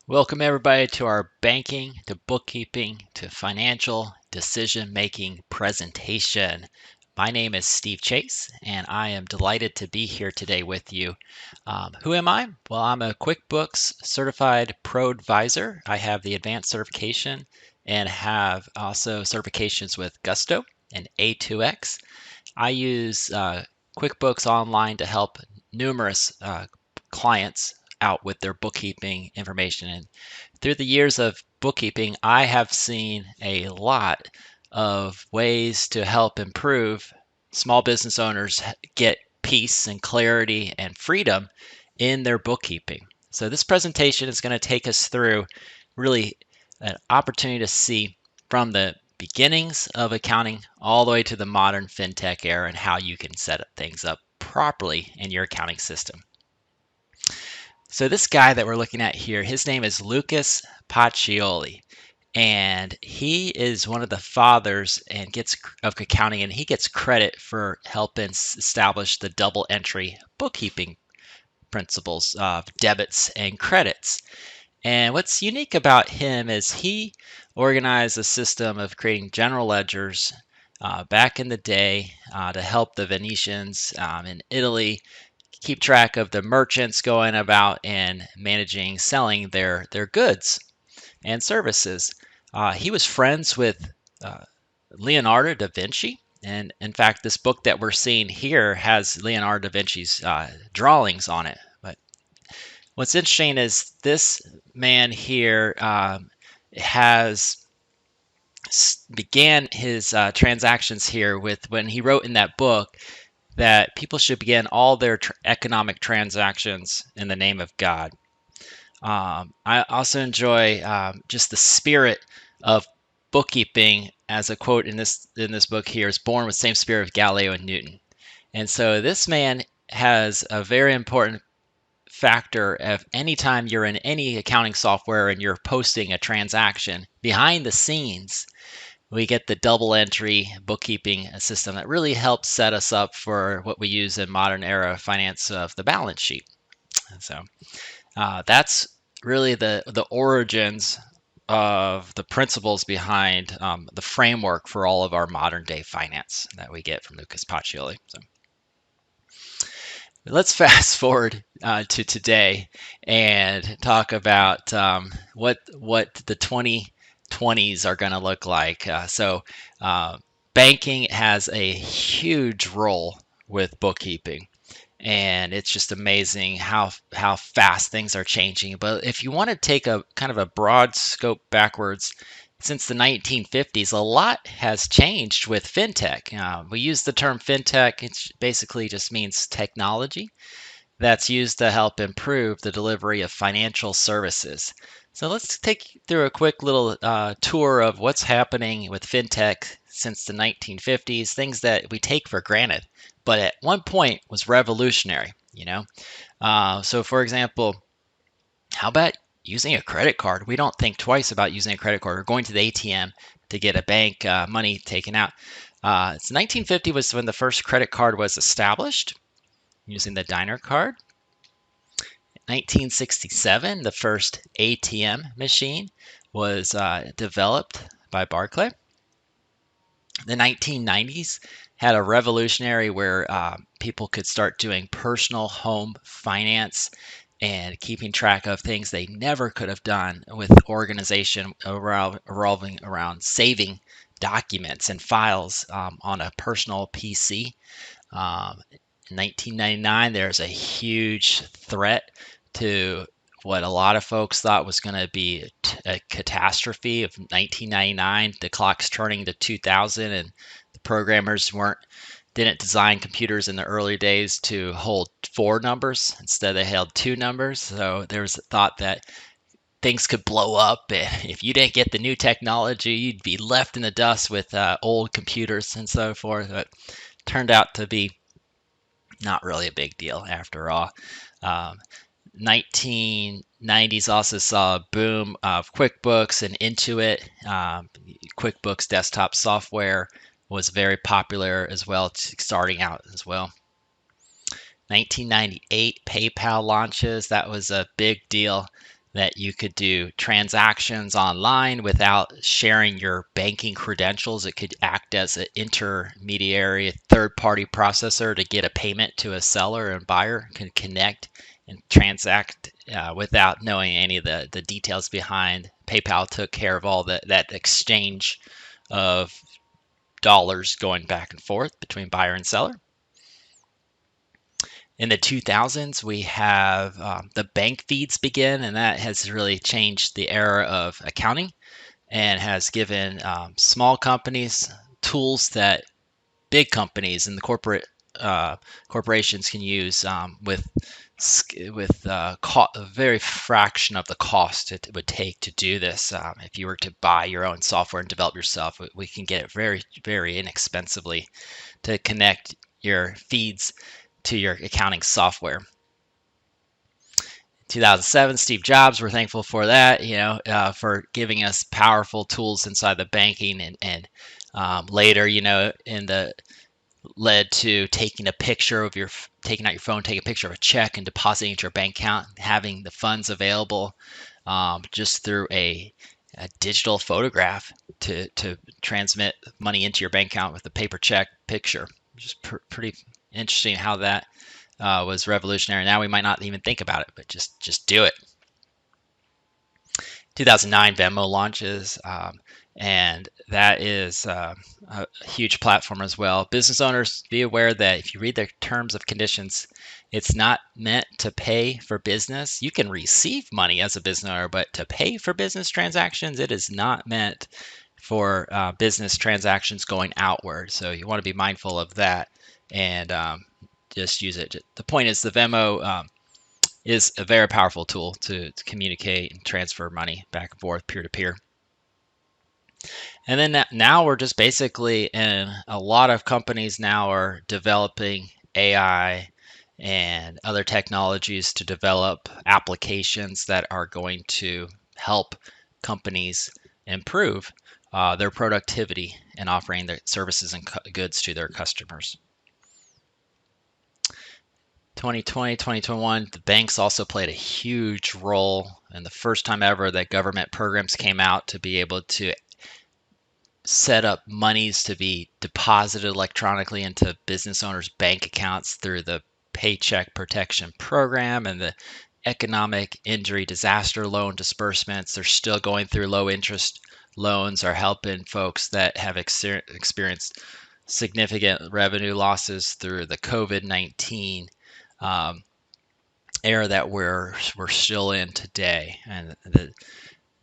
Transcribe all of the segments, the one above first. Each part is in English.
Welcome everybody to our banking, to bookkeeping, to financial decision-making presentation. My name is Steve Chase, and I am delighted to be here today with you. Who am I? Well, I'm a QuickBooks certified pro advisor. I have the advanced certification and have also certifications with Gusto and A2X. I use QuickBooks Online to help numerous clients out with their bookkeeping information. And through the years of bookkeeping, I have seen a lot of ways to help improve small business owners get peace and clarity and freedom in their bookkeeping. So this presentation is going to take us through really an opportunity to see from the beginnings of accounting all the way to the modern fintech era and how you can set things up properly in your accounting system. So this guy that we're looking at here, his name is Lucas Pacioli, and he is one of the fathers and of accounting, and he gets credit for helping establish the double entry bookkeeping principles of debits and credits. And what's unique about him is he organized a system of creating general ledgers back in the day to help the Venetians in Italy keep track of the merchants going about and managing selling their goods and services. He was friends with uh, Leonardo da Vinci. And in fact, this book that we're seeing here has Leonardo da Vinci's drawings on it. But what's interesting is this man here has began his transactions here with when he wrote in that book that people should begin all their economic transactions in the name of God. I also enjoy just the spirit of bookkeeping, as a quote in this book here is born with the same spirit of Galileo and Newton. And so this man has a very important factor of anytime you're in any accounting software and you're posting a transaction behind the scenes, we get the double entry bookkeeping system that really helps set us up for what we use in modern era finance of the balance sheet. And so that's really the origins of the principles behind the framework for all of our modern day finance that we get from Lucas Pacioli. So let's fast forward to today and talk about what the 2020s are going to look like. Banking has a huge role with bookkeeping, and it's just amazing how fast things are changing. But if you want to take a kind of a broad scope backwards, since the 1950s, a lot has changed with fintech. We use the term fintech; it basically just means technology that's used to help improve the delivery of financial services. So let's take you through a quick little tour of what's happening with fintech since the 1950s, things that we take for granted, but at one point was revolutionary, So for example, how about using a credit card? We don't think twice about using a credit card or going to the ATM to get a bank money taken out. It's 1950 was when the first credit card was established using the diner card. 1967, the first ATM machine was developed by Barclay. The 1990s had a revolutionary where people could start doing personal home finance and keeping track of things they never could have done with organization revolving around saving documents and files on a personal PC. In 1999, there's a huge threat to what a lot of folks thought was going to be a catastrophe of 1999. The clock's turning to 2000, and the programmers didn't design computers in the early days to hold 4 numbers. Instead, they held 2 numbers. So there was a thought that things could blow up. If you didn't get the new technology, you'd be left in the dust with old computers and so forth. But turned out to be not really a big deal after all. 1990s also saw a boom of QuickBooks and Intuit. QuickBooks desktop software was very popular as well, starting out as well. 1998, PayPal launches. That was a big deal. that you could do transactions online without sharing your banking credentials. It could act as an intermediary, third-party processor to get a payment to a seller and buyer can connect and transact without knowing any of the details behind. PayPal took care of all that exchange of dollars going back and forth between buyer and seller. In the 2000s, we have the bank feeds begin, and that has really changed the era of accounting and has given small companies tools that big companies and the corporations can use with a very fraction of the cost it would take to do this. If you were to buy your own software and develop yourself, we can get it very, very inexpensively to connect your feeds to your accounting software. 2007, Steve Jobs, we're thankful for that, for giving us powerful tools inside the banking and later, led to taking out your phone, taking a picture of a check and depositing it to your bank account, having the funds available just through a digital photograph to transmit money into your bank account with a paper check picture. Just pretty interesting how that was revolutionary. Now we might not even think about it, but just do it. 2009 Venmo launches, and that is a huge platform as well. Business owners, be aware that if you read the terms of conditions, it's not meant to pay for business. You can receive money as a business owner, but to pay for business transactions, it is not meant for business transactions going outward. So you want to be mindful of that and just use it. The point is the Venmo is a very powerful tool to communicate and transfer money back and forth, peer-to-peer. And then now we're just basically in a lot of companies now are developing AI and other technologies to develop applications that are going to help companies improve their productivity and offering their services and goods to their customers. 2020, 2021, the banks also played a huge role, and the first time ever that government programs came out to be able to set up monies to be deposited electronically into business owners' bank accounts through the Paycheck Protection Program and the Economic Injury Disaster Loan disbursements. They're still going through low interest loans, are helping folks that have experienced significant revenue losses through the COVID-19 era that we're still in today. And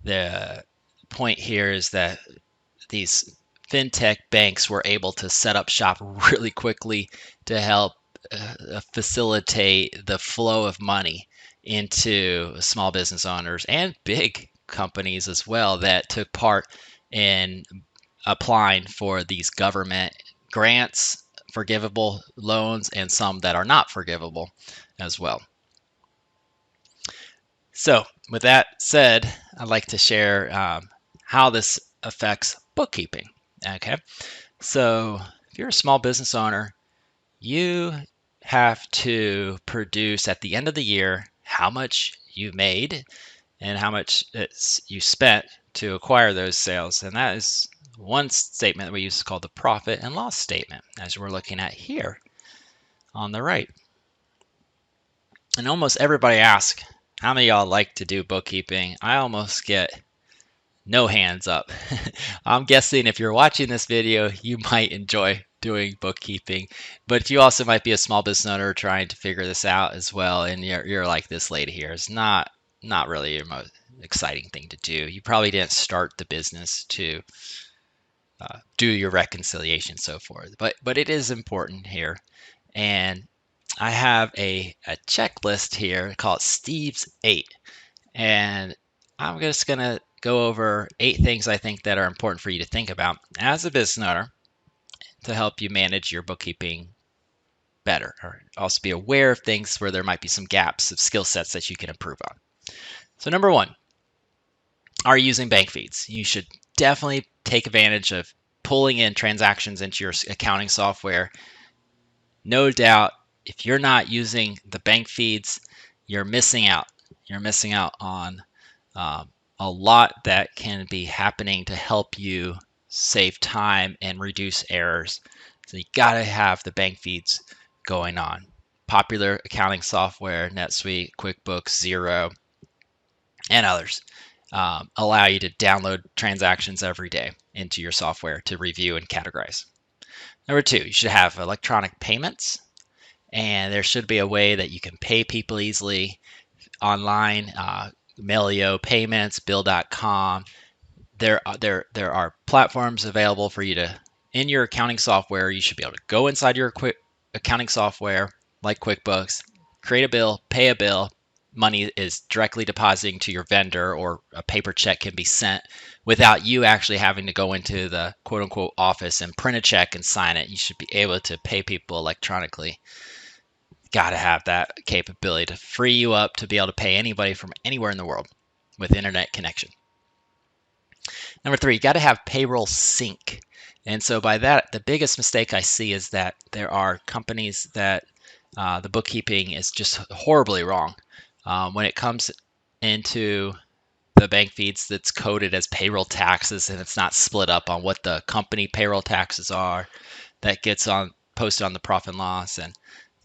the point here is that these fintech banks were able to set up shop really quickly to help facilitate the flow of money into small business owners and big companies as well that took part in applying for these government grants, forgivable loans, and some that are not forgivable as well. So with that said, I'd like to share how this affects bookkeeping. Okay, so if you're a small business owner, you have to produce at the end of the year how much you made and how much you spent to acquire those sales. And that is one statement that we use called the profit and loss statement, as we're looking at here on the right. And almost everybody asks, how many of y'all like to do bookkeeping? I almost get no hands up. I'm guessing if you're watching this video, you might enjoy doing bookkeeping, but you also might be a small business owner trying to figure this out as well, and you're like this lady here. It's not really your most exciting thing to do. You probably didn't start the business to do your reconciliation, so forth, but it is important here. And I have a checklist here called Steve's 8, and I'm just gonna go over 8 things I think that are important for you to think about as a business owner to help you manage your bookkeeping better, or also be aware of things where there might be some gaps of skill sets that you can improve on. So number 1, are you using bank feeds? You should definitely take advantage of pulling in transactions into your accounting software. No doubt, if you're not using the bank feeds, you're missing out. You're missing out on a lot that can be happening to help you save time and reduce errors. So you got to have the bank feeds going on. Popular accounting software, NetSuite, QuickBooks, Xero, and others allow you to download transactions every day into your software to review and categorize. Number two, you should have electronic payments, and there should be a way that you can pay people easily online. Melio Payments, Bill.com. There are platforms available for you to, in your accounting software, you should be able to go inside your accounting software like QuickBooks, create a bill, pay a bill. Money is directly depositing to your vendor, or a paper check can be sent without you actually having to go into the quote unquote office and print a check and sign it. You should be able to pay people electronically. Got to have that capability to free you up to be able to pay anybody from anywhere in the world with internet connection. Number three, you got to have payroll sync. And so by that, the biggest mistake I see is that there are companies that the bookkeeping is just horribly wrong. When it comes into the bank feeds, that's coded as payroll taxes, and it's not split up on what the company payroll taxes are. That gets posted on the profit and loss, and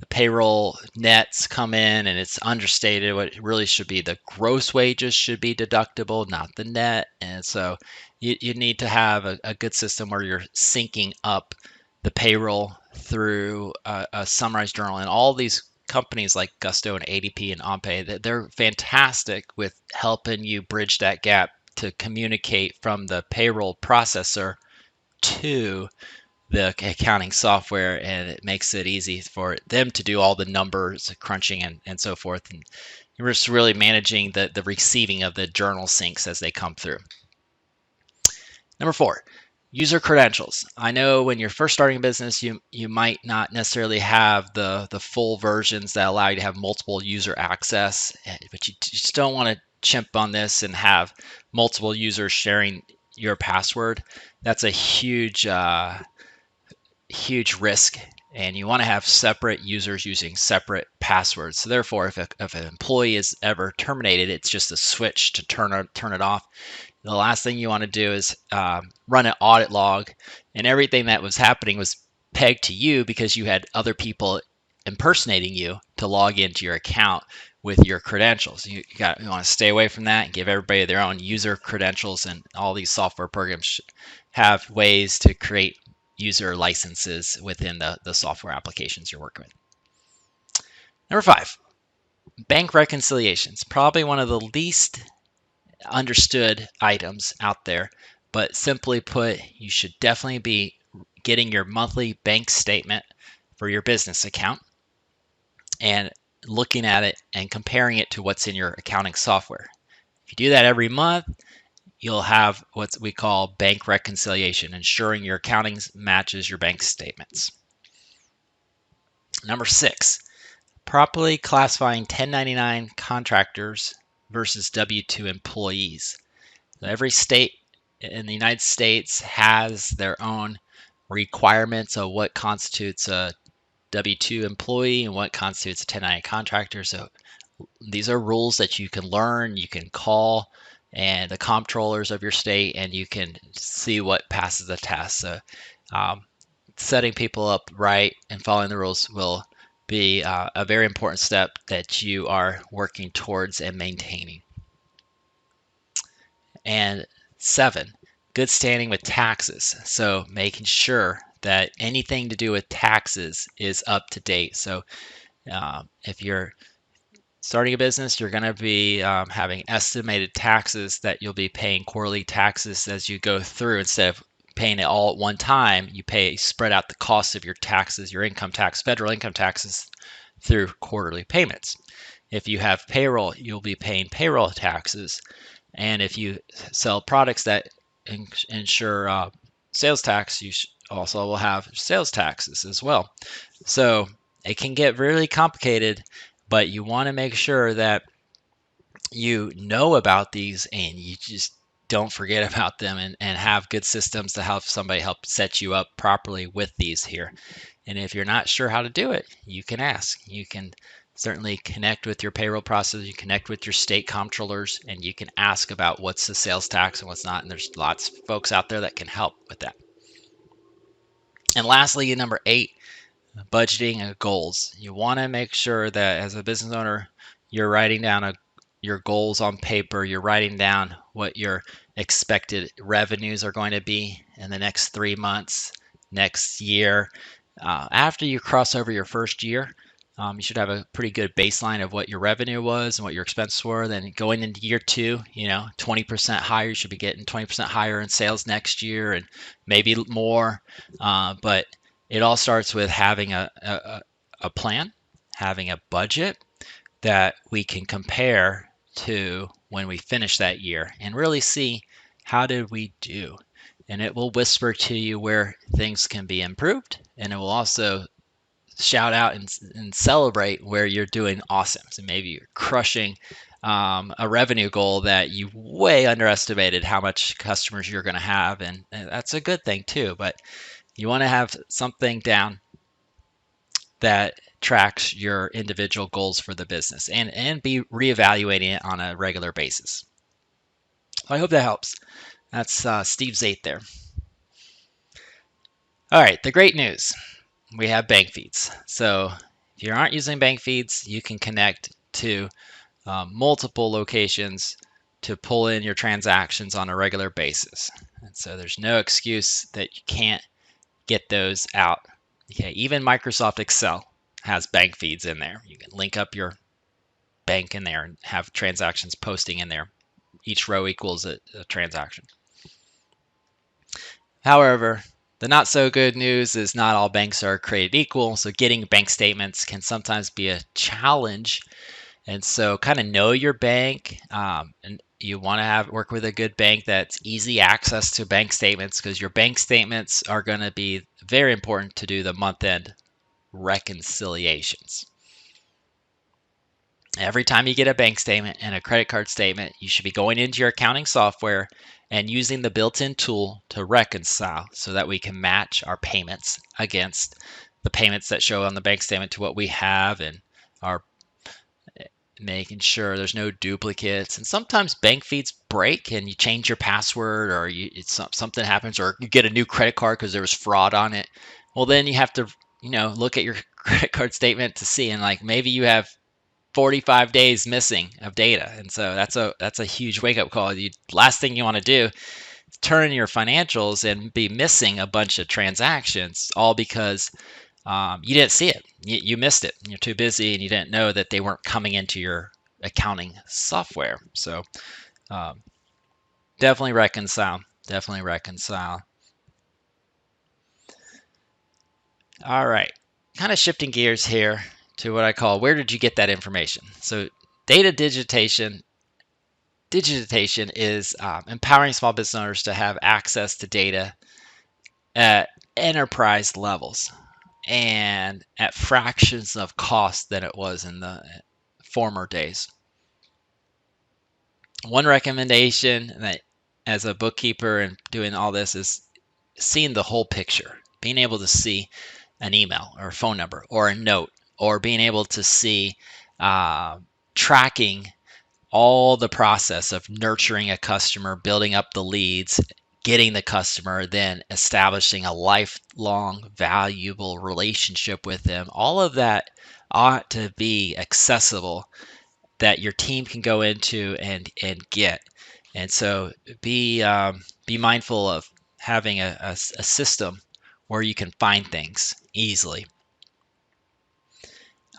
the payroll nets come in and it's understated. What it really should be, the gross wages should be deductible, not the net. And so you need to have a good system where you're syncing up the payroll through a summarized journal. And all these companies like Gusto and ADP and OnPay, they're fantastic with helping you bridge that gap to communicate from the payroll processor to the accounting software, and it makes it easy for them to do all the numbers crunching and so forth. And you're just really managing the receiving of the journal syncs as they come through. Number four, user credentials. I know when you're first starting a business, you might not necessarily have the full versions that allow you to have multiple user access, but you just don't want to chimp on this and have multiple users sharing your password. That's a huge risk, and you want to have separate users using separate passwords. So therefore, if an employee is ever terminated, it's just a switch to turn it off. The last thing you want to do is run an audit log, and everything that was happening was pegged to you because you had other people impersonating you to log into your account with your credentials. You want to stay away from that and give everybody their own user credentials, and all these software programs should have ways to create user licenses within the software applications you're working with. Number five, bank reconciliations. Probably one of the least understood items out there, but simply put, you should definitely be getting your monthly bank statement for your business account and looking at it and comparing it to what's in your accounting software. If you do that every month, you'll have what we call bank reconciliation, ensuring your accounting matches your bank statements. Number six, properly classifying 1099 contractors versus W-2 employees. So every state in the United States has their own requirements of what constitutes a W-2 employee and what constitutes a 1099 contractor. So these are rules that you can learn, you can call and the comptrollers of your state, and you can see what passes the test. So setting people up right and following the rules will be a very important step that you are working towards and maintaining. And seven, good standing with taxes. So making sure that anything to do with taxes is up to date. So if you're starting a business, you're going to be having estimated taxes that you'll be paying quarterly taxes as you go through. Instead of paying it all at one time, you spread out the cost of your taxes, your income tax, federal income taxes, through quarterly payments. If you have payroll, you'll be paying payroll taxes. And if you sell products that ensure sales tax, you also will have sales taxes as well. So it can get really complicated, but you want to make sure that you know about these and you just don't forget about them, and have good systems to help somebody help set you up properly with these here. And if you're not sure how to do it, you can ask. You can certainly connect with your payroll processor, you connect with your state comptrollers, and you can ask about what's the sales tax and what's not. And there's lots of folks out there that can help with that. And lastly, number 8, budgeting and goals. You want to make sure that as a business owner, you're writing down your goals on paper. You're writing down what your expected revenues are going to be in the next 3 months, next year. After you cross over your first year, you should have a pretty good baseline of what your revenue was and what your expenses were. Then going into year 2, 20% higher. You should be getting 20% higher in sales next year and maybe more. But it all starts with having a plan, having a budget that we can compare to when we finish that year and really see how did we do. And it will whisper to you where things can be improved, and it will also shout out and celebrate where you're doing awesome. So maybe you're crushing a revenue goal that you way underestimated how much customers you're going to have, and that's a good thing too. But you want to have something down that tracks your individual goals for the business and be reevaluating it on a regular basis. So I hope that helps. That's Steve Zate there. All right, the great news. We have bank feeds. So if you aren't using bank feeds, you can connect to multiple locations to pull in your transactions on a regular basis. And so there's no excuse that you can't get those out. Okay, even Microsoft Excel has bank feeds in there. You can link up your bank in there and have transactions posting in there. Each row equals a transaction. However, the not so good news is not all banks are created equal. So getting bank statements can sometimes be a challenge. And so kind of know your bank, and you want to work with a good bank that's easy access to bank statements, because your bank statements are going to be very important to do the month-end reconciliations. Every time you get a bank statement and a credit card statement, you should be going into your accounting software and using the built-in tool to reconcile so that we can match our payments against the payments that show on the bank statement to what we have, and are making sure there's no duplicates. And sometimes bank feeds break and you change your password, or something happens, or you get a new credit card because there was fraud on it. Well, then you have to look at your credit card statement to see, and like maybe you have 45 days missing of data. And so that's a huge wake-up call. The last thing you want to do is turn in your financials and be missing a bunch of transactions, all because you didn't see it. You missed it. You're too busy and you didn't know that they weren't coming into your accounting software. So definitely reconcile. Definitely reconcile. All right. Kind of shifting gears here to what I call, where did you get that information? So data digitization is empowering small business owners to have access to data at enterprise levels and at fractions of cost than it was in the former days. One recommendation that, as a bookkeeper and doing all this, is seeing the whole picture, being able to see an email or a phone number or a note, or being able to see tracking all the process of nurturing a customer, building up the leads, getting the customer, then establishing a lifelong valuable relationship with them. All of that ought to be accessible, that your team can go into and get. And so be mindful of having a system where you can find things easily.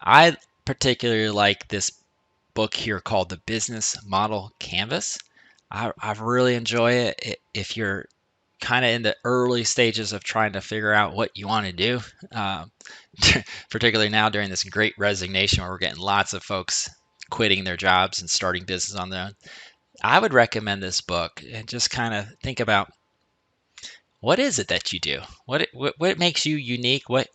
I particularly like this book here called The Business Model Canvas. I really enjoy it if you're kind of in the early stages of trying to figure out what you want to do, particularly now during this great resignation where we're getting lots of folks quitting their jobs and starting business on their own. I would recommend this book and just kind of think about, what is it that you do? What makes you unique? What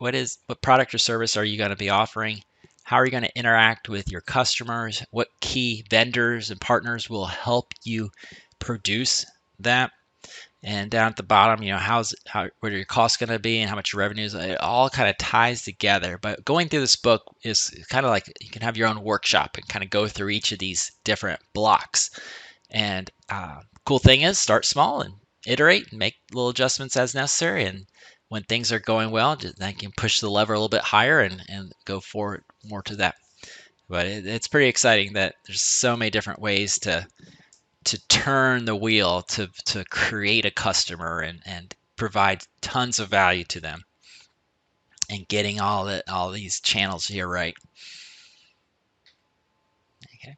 product or service are you going to be offering? How are you going to interact with your customers? What key vendors and partners will help you produce that? And down at the bottom, what are your costs going to be and how much your revenues. It all kind of ties together. But going through this book is kind of like you can have your own workshop and kind of go through each of these different blocks. And cool thing is, start small and iterate and make little adjustments as necessary. And when things are going well, then you can push the lever a little bit higher and go forward more to that. But it's pretty exciting that there's so many different ways to turn the wheel to create a customer and provide tons of value to them and getting all these channels here right. Okay.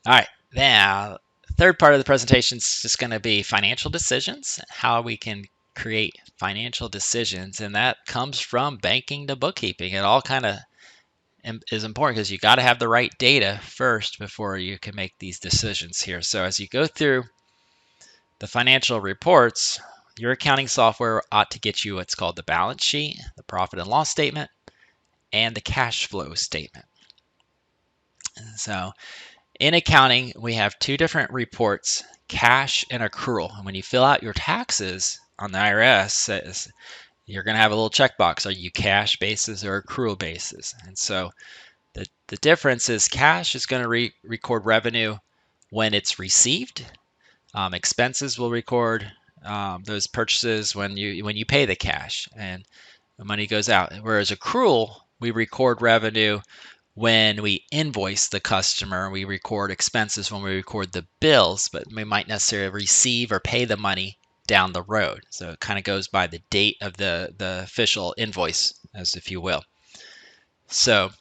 All right. Now, third part of the presentation is just going to be financial decisions, how we can create financial decisions, and that comes from banking to bookkeeping. It all kind of is important because you got to have the right data first before you can make these decisions here. So as you go through the financial reports, your accounting software ought to get you what's called the balance sheet, the profit and loss statement, and the cash flow statement. And so in accounting, we have two different reports, cash and accrual. And when you fill out your taxes on the IRS, you're going to have a little checkbox. Are you cash basis or accrual basis? And so the difference is cash is going to record revenue when it's received. Expenses will record those purchases when you pay the cash and the money goes out. Whereas accrual, we record revenue when we invoice the customer. We record expenses when we record the bills, but we might necessarily receive or pay the money down the road. So it kind of goes by the date of the official invoice, as if you will. So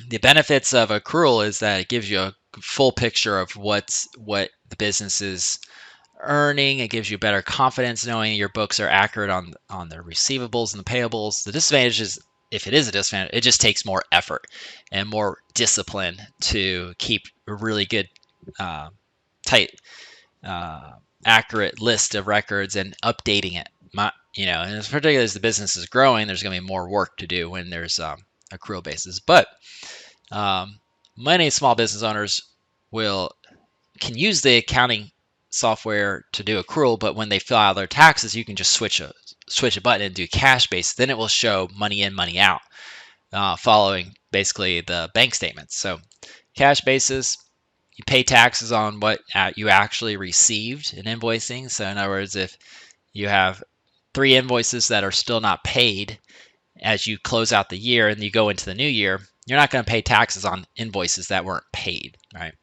the benefits of accrual is that it gives you a full picture of what the business is earning. It gives you better confidence knowing your books are accurate on the receivables and the payables. The disadvantage is, if it is a disadvantage, it just takes more effort and more discipline to keep a really good, tight, accurate list of records and updating it. And particularly as the business is growing, there's going to be more work to do when there's accrual basis. But many small business owners can use the accounting software to do accrual, but when they fill out their taxes, you can just switch a button and do cash based. Then it will show money in, money out, following basically the bank statements. So cash basis, you pay taxes on what you actually received in invoicing. So in other words, if you have 3 invoices that are still not paid as you close out the year and you go into the new year, you're not going to pay taxes on invoices that weren't paid, right?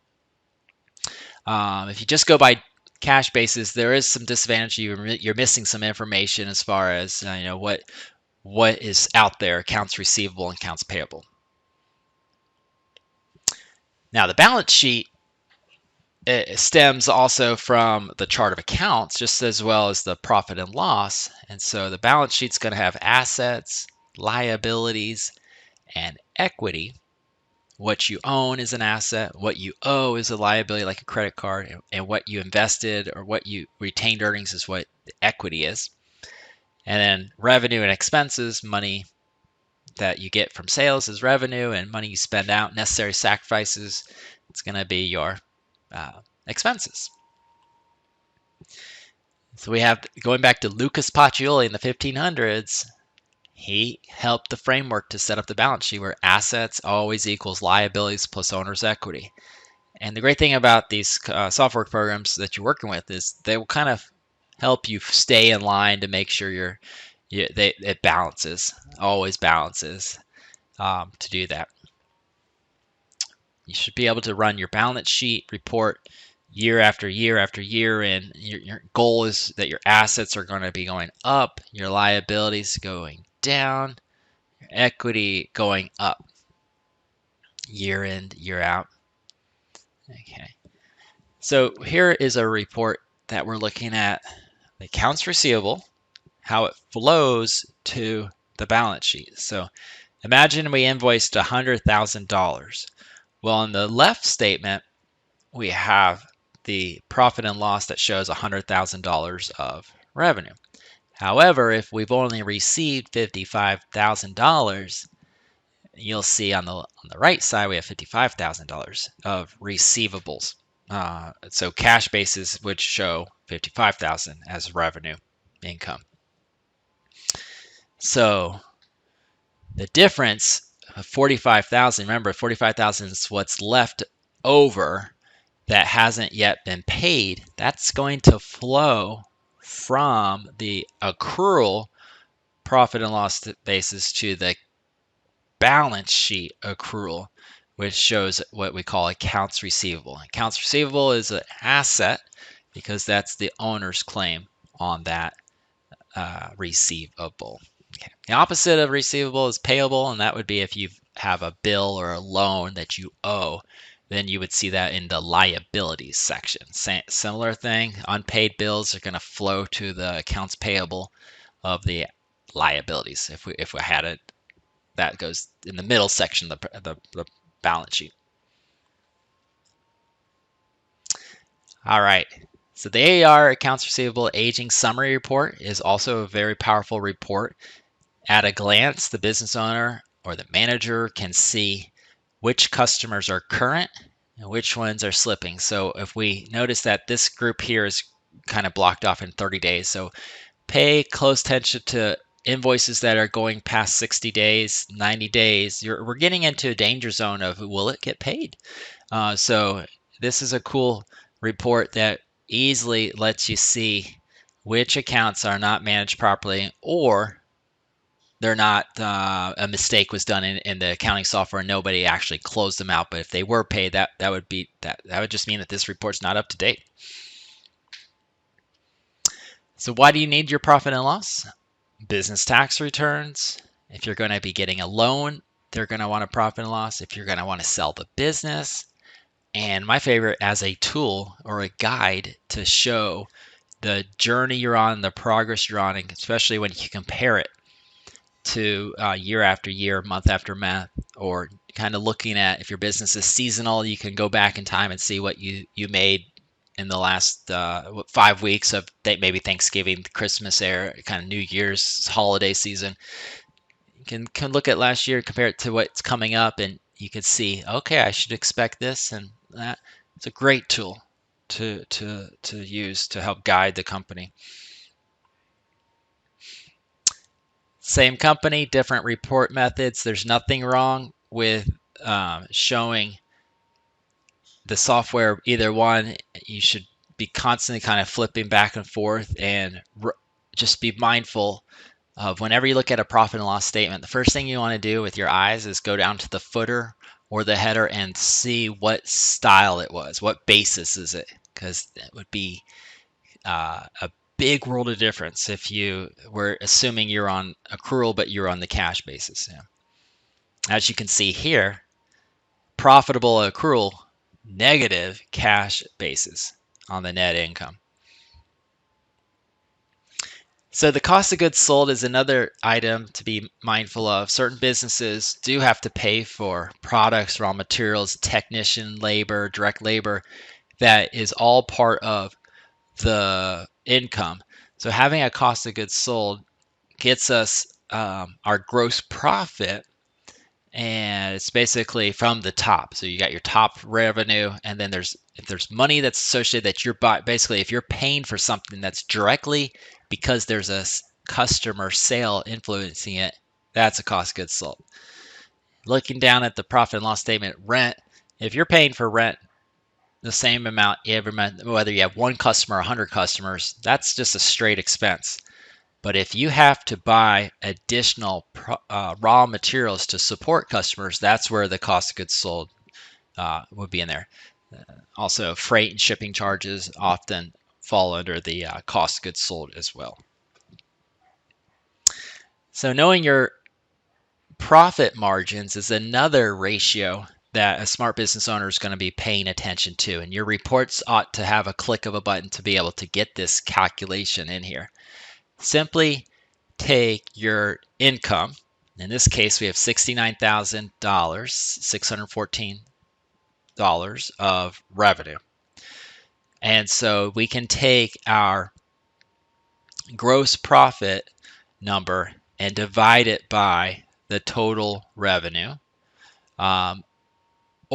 If you just go by cash basis, there is some disadvantage. You're missing some information as far as what is out there, accounts receivable and accounts payable. Now the balance sheet, it stems also from the chart of accounts, just as well as the profit and loss. And so the balance sheet's going to have assets, liabilities, and equity. What you own is an asset, what you owe is a liability like a credit card, and what you invested or what you retained earnings is what the equity is. And then revenue and expenses, money that you get from sales is revenue, and money you spend out, necessary sacrifices, it's going to be your expenses. So we have, going back to Lucas Pacioli in the 1500s, he helped the framework to set up the balance sheet where assets always equals liabilities plus owner's equity. And the great thing about these software programs that you're working with is they will kind of help you stay in line to make sure it balances, always balances to do that. You should be able to run your balance sheet report year after year after year, and your goal is that your assets are going to be going up, your liabilities going down, your equity going up year in, year out. Okay. So here is a report that we're looking at the accounts receivable, how it flows to the balance sheet. So imagine we invoiced $100,000. Well, on the left statement, we have the profit and loss that shows $100,000 of revenue. However, if we've only received $55,000, you'll see on the right side we have $55,000 of receivables. So cash basis would show 55,000 as revenue income. So the difference of 45,000, remember 45,000 is what's left over that hasn't yet been paid. That's going to flow from the accrual profit and loss basis to the balance sheet accrual, which shows what we call accounts receivable. Accounts receivable is an asset because that's the owner's claim on that receivable. Okay. The opposite of receivable is payable, and that would be if you have a bill or a loan that you owe, then you would see that in the liabilities section. Similar thing, unpaid bills are going to flow to the accounts payable of the liabilities. If we had it, that goes in the middle section of the balance sheet. All right. So the AR, accounts receivable aging summary report, is also a very powerful report. At a glance, the business owner or the manager can see which customers are current and which ones are slipping. So if we notice that this group here is kind of blocked off in 30 days, so pay close attention to invoices that are going past 60 days, 90 days. We're getting into a danger zone of will it get paid? So this is a cool report that easily lets you see which accounts are not managed properly, or they're not a mistake was done in the accounting software and nobody actually closed them out. But if they were paid, that would just mean that this report's not up to date. So why do you need your profit and loss? Business tax returns. If you're going to be getting a loan, they're going to want a profit and loss. If you're going to want to sell the business, and my favorite, as a tool or a guide to show the journey you're on, the progress you're on, and especially when you compare it to year after year, month after month, or kind of looking at if your business is seasonal, you can go back in time and see what you made in the last 5 weeks of maybe Thanksgiving, Christmas era, kind of New Year's holiday season. You can look at last year, compare it to what's coming up, and you can see, okay, I should expect this and that. It's a great tool to use to help guide the company. Same company, different report methods. There's nothing wrong with showing the software, either one. You should be constantly kind of flipping back and forth, and just be mindful of whenever you look at a profit and loss statement, the first thing you want to do with your eyes is go down to the footer or the header and see what style it was, what basis is it, because it would be a big world of difference if you were assuming you're on accrual but you're on the cash basis. Yeah. As you can see here, profitable accrual, negative cash basis on the net income. So the cost of goods sold is another item to be mindful of. Certain businesses do have to pay for products, raw materials, technician labor, direct labor. That is all part of the income. So having a cost of goods sold gets us our gross profit, and it's basically from the top. So you got your top revenue, and then if there's money that's associated that you're basically if you're paying for something that's directly because there's a customer sale influencing it, that's a cost of goods sold. Looking down at the profit and loss statement, rent, if you're paying for rent the same amount every month, whether you have one customer or 100 customers, that's just a straight expense. But if you have to buy additional raw materials to support customers, that's where the cost of goods sold would be in there. Also, freight and shipping charges often fall under the cost of goods sold as well. So knowing your profit margins is another ratio that a smart business owner is going to be paying attention to. And your reports ought to have a click of a button to be able to get this calculation in here. Simply take your income. In this case, we have $69,000, $614 of revenue. And so we can take our gross profit number and divide it by the total revenue.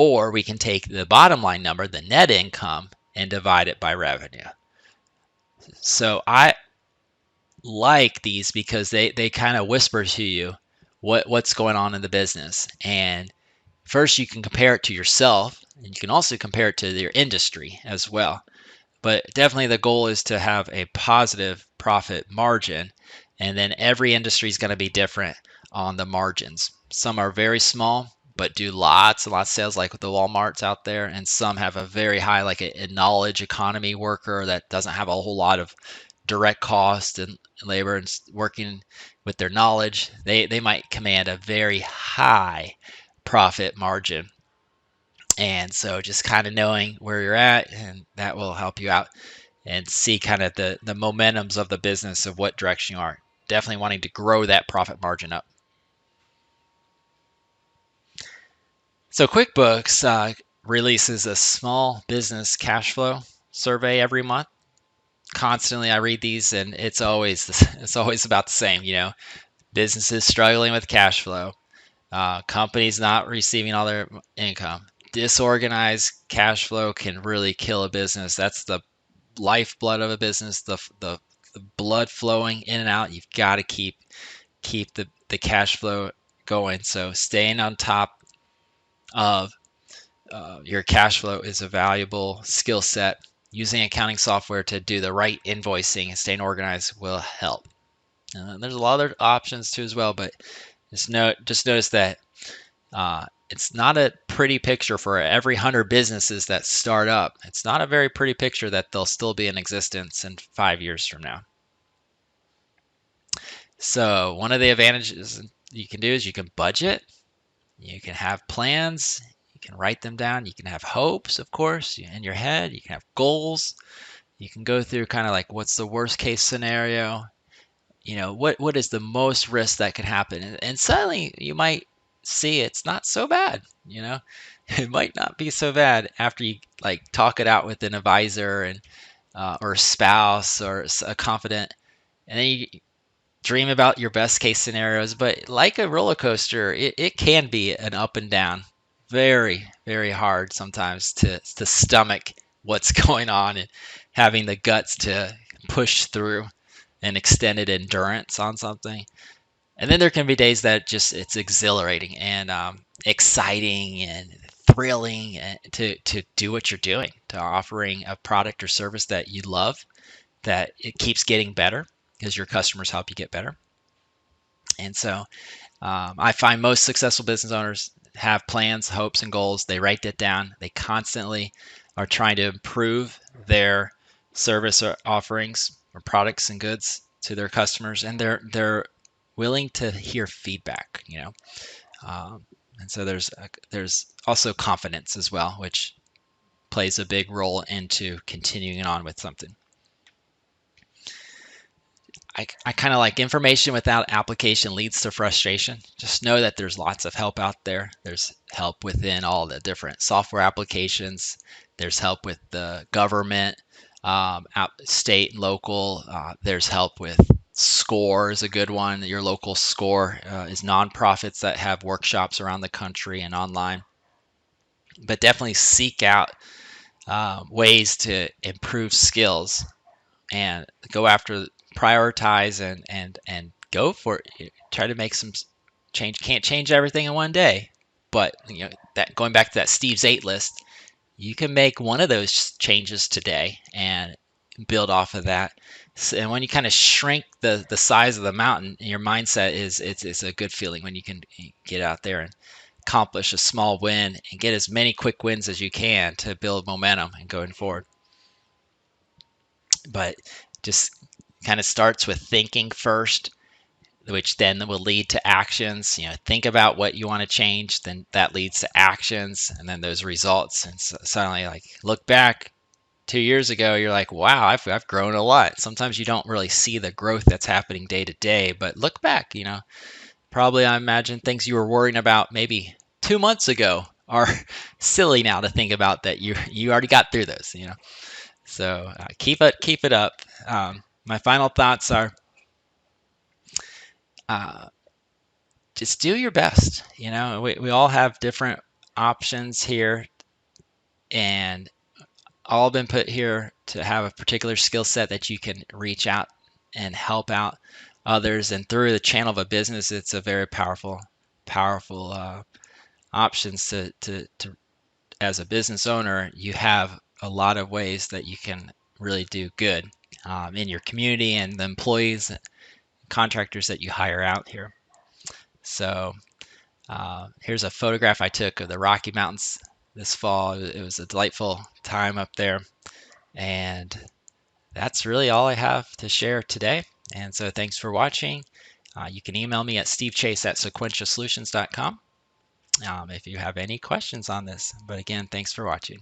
Or we can take the bottom line number, the net income, and divide it by revenue. So I like these because they kind of whisper to you what's going on in the business. And first you can compare it to yourself, and you can also compare it to your industry as well. But definitely the goal is to have a positive profit margin, and then every industry is going to be different on the margins. Some are very small but do lots and lots of sales, like with the Walmarts out there, and some have a very high, like a knowledge economy worker that doesn't have a whole lot of direct cost and labor and working with their knowledge. They might command a very high profit margin. And so just kind of knowing where you're at, and that will help you out and see kind of the momentums of the business of what direction you are. Definitely wanting to grow that profit margin up. So QuickBooks releases a small business cash flow survey every month. Constantly I read these, and it's always about the same. Businesses struggling with cash flow, companies not receiving all their income. Disorganized cash flow can really kill a business. That's the lifeblood of a business, the blood flowing in and out. You've got to keep the cash flow going. So staying on top of your cash flow is a valuable skill set. Using accounting software to do the right invoicing and staying organized will help. There's a lot of other options too as well, but just notice that it's not a pretty picture for every 100 businesses that start up. It's not a very pretty picture that they'll still be in existence in 5 years from now. So one of the advantages you can do is you can budget, you can have plans, you can write them down, you can have hopes, of course, in your head, you can have goals, you can go through kind of like what's the worst case scenario, what is the most risk that could happen, and suddenly you might see it's not so bad. It might not be so bad after you like talk it out with an advisor and or a spouse or a confidant, and then you dream about your best case scenarios. But like a roller coaster, it can be an up and down, very very hard sometimes to stomach what's going on and having the guts to push through an extended endurance on something. And then there can be days that just it's exhilarating and exciting and thrilling to do what you're doing, to offering a product or service that you love, that it keeps getting better because your customers help you get better. And so I find most successful business owners have plans, hopes, and goals. They write that down. They constantly are trying to improve their service or offerings or products and goods to their customers, and they're willing to hear feedback. And so there's also confidence as well, which plays a big role into continuing on with something. I kind of like information without application leads to frustration. Just know that there's lots of help out there. There's help within all the different software applications. There's help with the government, state and local. There's help with SCORE is a good one. Your local SCORE is nonprofits that have workshops around the country and online. But definitely seek out ways to improve skills and go after, prioritize, and go for it. Try to make some change. Can't change everything in one day, but that going back to that Steve's 8 list, you can make one of those changes today and build off of that. And when you kind of shrink the size of the mountain, your mindset it's a good feeling when you can get out there and accomplish a small win and get as many quick wins as you can to build momentum and going forward. But just kind of starts with thinking first, which then will lead to actions. Think about what you want to change, then that leads to actions, and then those results. And so suddenly, like, look back 2 years ago, you're like, wow, I've grown a lot. Sometimes you don't really see the growth that's happening day to day, but look back, probably I imagine things you were worrying about maybe 2 months ago are silly now to think about that you already got through those. So keep it up. My final thoughts are just do your best. We all have different options here, and all been put here to have a particular skill set that you can reach out and help out others. And through the channel of a business, it's a very powerful options to as a business owner. You have a lot of ways that you can really do good in your community and the employees, contractors that you hire out here. So here's a photograph I took of the Rocky Mountains this fall. It was a delightful time up there. And that's really all I have to share today. And so thanks for watching. You can email me at stevechase@sequentialsolutions.com if you have any questions on this. But again, thanks for watching.